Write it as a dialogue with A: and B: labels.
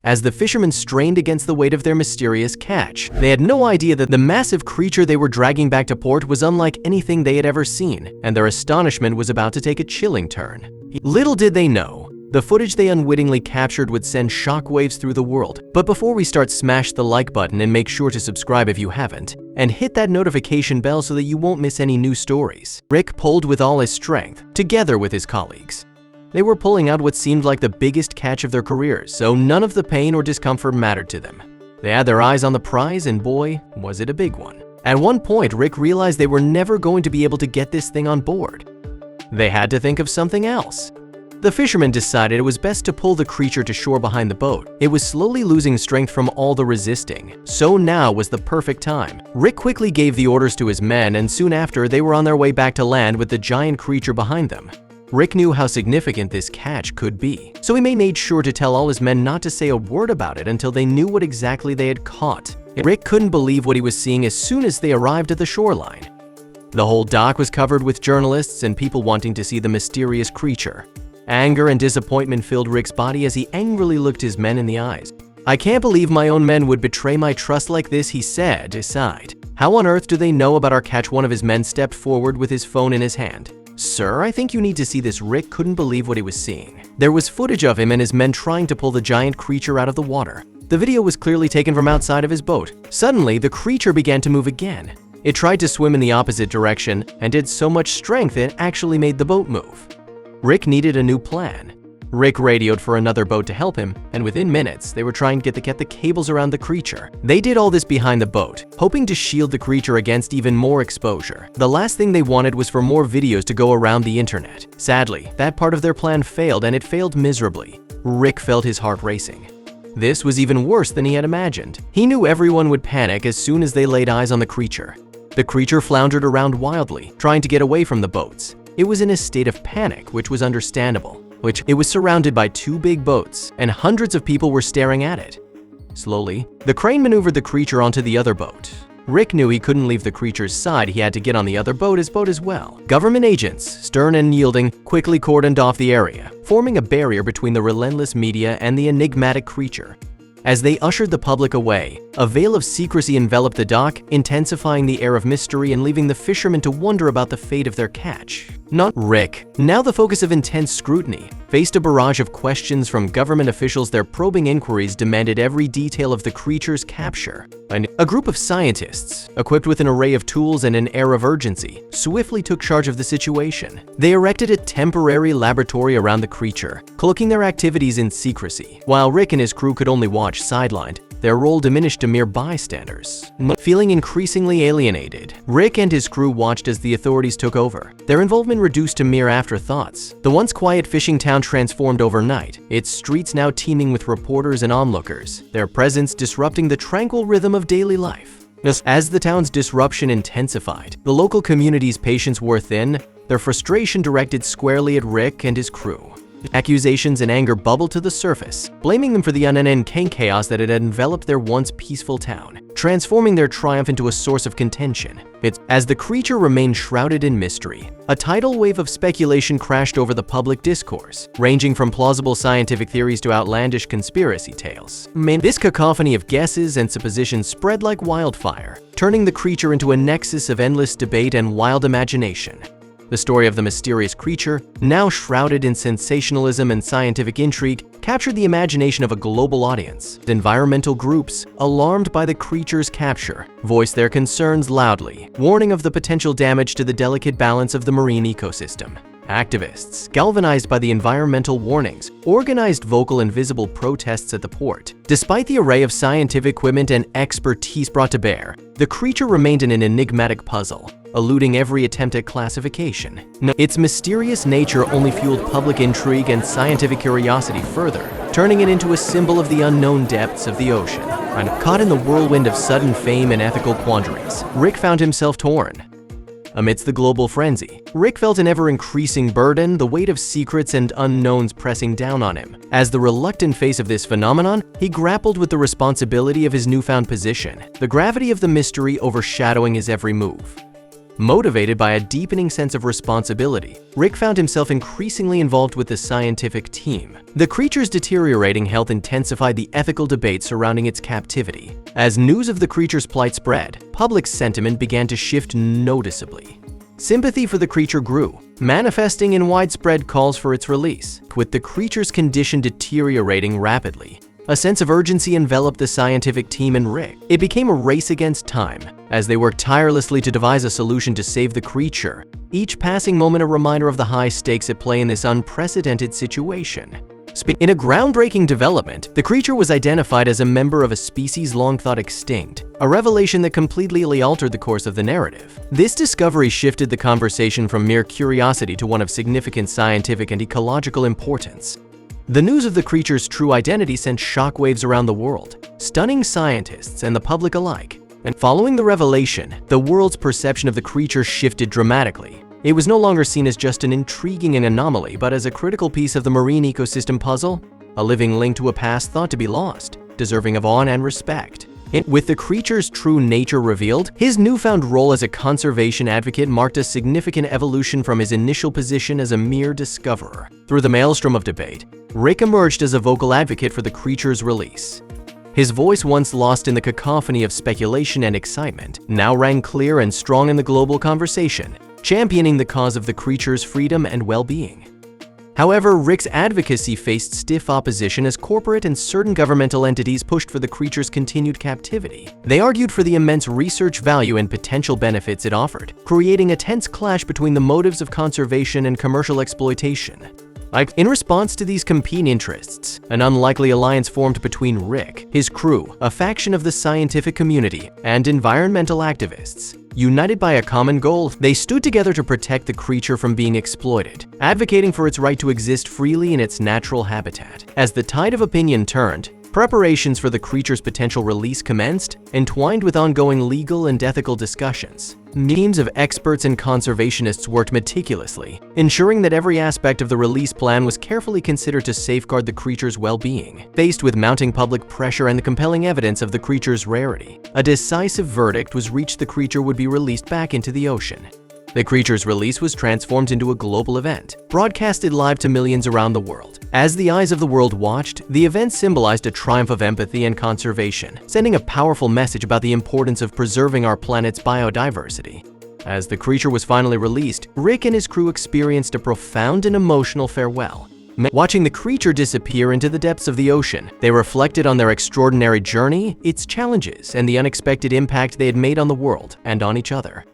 A: as the fishermen strained against the weight of their mysterious catch. They had no idea that the massive creature they were dragging back to port was unlike anything they had ever seen, and their astonishment was about to take a chilling turn. Little did they know, the footage they unwittingly captured would send shockwaves through the world. But before we start, smash the like button and make sure to subscribe if you haven't, and hit that notification bell so that you won't miss any new stories. Rick pulled with all his strength, together with his colleagues. They were pulling out what seemed like the biggest catch of their careers, so none of the pain or discomfort mattered to them. They had their eyes on the prize, and boy, was it a big one. At one point, Rick realized they were never going to be able to get this thing on board. They had to think of something else. The fishermen decided it was best to pull the creature to shore behind the boat. It was slowly losing strength from all the resisting, so now was the perfect time. Rick quickly gave the orders to his men, and soon after, they were on their way back to land with the giant creature behind them. Rick knew how significant this catch could be, so he made sure to tell all his men not to say a word about it until they knew what exactly they had caught. Rick couldn't believe what he was seeing as soon as they arrived at the shoreline. The whole dock was covered with journalists and people wanting to see the mysterious creature. Anger and disappointment filled Rick's body as he angrily looked his men in the eyes. "I can't believe my own men would betray my trust like this," he said, aside. "How on earth do they know about our catch?" One of his men stepped forward with his phone in his hand. "Sir, I think you need to see this." Rick couldn't believe what he was seeing. There was footage of him and his men trying to pull the giant creature out of the water. The video was clearly taken from outside of his boat. Suddenly, the creature began to move again. It tried to swim in the opposite direction and did so much strength it actually made the boat move. Rick needed a new plan. Rick radioed for another boat to help him, and within minutes, they were trying to get the cables around the creature. They did all this behind the boat, hoping to shield the creature against even more exposure. The last thing they wanted was for more videos to go around the internet. Sadly, that part of their plan failed, and it failed miserably. Rick felt his heart racing. This was even worse than he had imagined. He knew everyone would panic as soon as they laid eyes on the creature. The creature floundered around wildly, trying to get away from the boats. It was in a state of panic, which was understandable. It was surrounded by two big boats, and hundreds of people were staring at it. Slowly, the crane maneuvered the creature onto the other boat. Rick knew he couldn't leave the creature's side. He had to get on the other boat as well. Government agents, stern and yielding, quickly cordoned off the area, forming a barrier between the relentless media and the enigmatic creature. As they ushered the public away, a veil of secrecy enveloped the dock, intensifying the air of mystery and leaving the fishermen to wonder about the fate of their catch. Not Rick, now the focus of intense scrutiny, faced a barrage of questions from government officials. Their probing inquiries demanded every detail of the creature's capture. A group of scientists, equipped with an array of tools and an air of urgency, swiftly took charge of the situation. They erected a temporary laboratory around the creature, cloaking their activities in secrecy. While Rick and his crew could only watch sidelined, their role diminished to mere bystanders. Feeling increasingly alienated, Rick and his crew watched as the authorities took over. Their involvement reduced to mere afterthoughts. The once quiet fishing town transformed overnight, its streets now teeming with reporters and onlookers, their presence disrupting the tranquil rhythm of daily life. As the town's disruption intensified, the local community's patience wore thin, their frustration directed squarely at Rick and his crew. Accusations and anger bubbled to the surface, blaming them for the unending chaos that had enveloped their once peaceful town, transforming their triumph into a source of contention. As the creature remained shrouded in mystery, a tidal wave of speculation crashed over the public discourse, ranging from plausible scientific theories to outlandish conspiracy tales. This cacophony of guesses and suppositions spread like wildfire, turning the creature into a nexus of endless debate and wild imagination. The story of the mysterious creature, now shrouded in sensationalism and scientific intrigue, captured the imagination of a global audience. Environmental groups, alarmed by the creature's capture, voiced their concerns loudly, warning of the potential damage to the delicate balance of the marine ecosystem. Activists, galvanized by the environmental warnings, organized vocal and visible protests at the port. Despite the array of scientific equipment and expertise brought to bear, the creature remained an enigmatic puzzle, eluding every attempt at classification. Its mysterious nature only fueled public intrigue and scientific curiosity further, turning it into a symbol of the unknown depths of the ocean. Caught in the whirlwind of sudden fame and ethical quandaries, Rick found himself torn. Amidst the global frenzy, Rick felt an ever-increasing burden, the weight of secrets and unknowns pressing down on him. As the reluctant face of this phenomenon, he grappled with the responsibility of his newfound position, the gravity of the mystery overshadowing his every move. Motivated by a deepening sense of responsibility, Rick found himself increasingly involved with the scientific team. The creature's deteriorating health intensified the ethical debate surrounding its captivity. As news of the creature's plight spread, public sentiment began to shift noticeably. Sympathy for the creature grew, manifesting in widespread calls for its release. With the creature's condition deteriorating rapidly, a sense of urgency enveloped the scientific team and Rick. It became a race against time, as they worked tirelessly to devise a solution to save the creature, each passing moment a reminder of the high stakes at play in this unprecedented situation. In a groundbreaking development, the creature was identified as a member of a species long thought extinct, a revelation that completely altered the course of the narrative. This discovery shifted the conversation from mere curiosity to one of significant scientific and ecological importance. The news of the creature's true identity sent shockwaves around the world, stunning scientists and the public alike. And following the revelation, the world's perception of the creature shifted dramatically. It was no longer seen as just an intriguing anomaly, but as a critical piece of the marine ecosystem puzzle, a living link to a past thought to be lost, deserving of awe and respect. With the creature's true nature revealed, his newfound role as a conservation advocate marked a significant evolution from his initial position as a mere discoverer. Through the maelstrom of debate, Rick emerged as a vocal advocate for the creature's release. His voice, once lost in the cacophony of speculation and excitement, now rang clear and strong in the global conversation, championing the cause of the creature's freedom and well-being. However, Rick's advocacy faced stiff opposition as corporate and certain governmental entities pushed for the creature's continued captivity. They argued for the immense research value and potential benefits it offered, creating a tense clash between the motives of conservation and commercial exploitation. In response to these competing interests, an unlikely alliance formed between Rick, his crew, a faction of the scientific community, and environmental activists. United by a common goal, they stood together to protect the creature from being exploited, advocating for its right to exist freely in its natural habitat. As the tide of opinion turned, preparations for the creature's potential release commenced, entwined with ongoing legal and ethical discussions. Teams of experts and conservationists worked meticulously, ensuring that every aspect of the release plan was carefully considered to safeguard the creature's well-being. Faced with mounting public pressure and the compelling evidence of the creature's rarity, a decisive verdict was reached: the creature would be released back into the ocean. The creature's release was transformed into a global event, broadcasted live to millions around the world. As the eyes of the world watched, the event symbolized a triumph of empathy and conservation, sending a powerful message about the importance of preserving our planet's biodiversity. As the creature was finally released, Rick and his crew experienced a profound and emotional farewell. Watching the creature disappear into the depths of the ocean, they reflected on their extraordinary journey, its challenges, and the unexpected impact they had made on the world and on each other.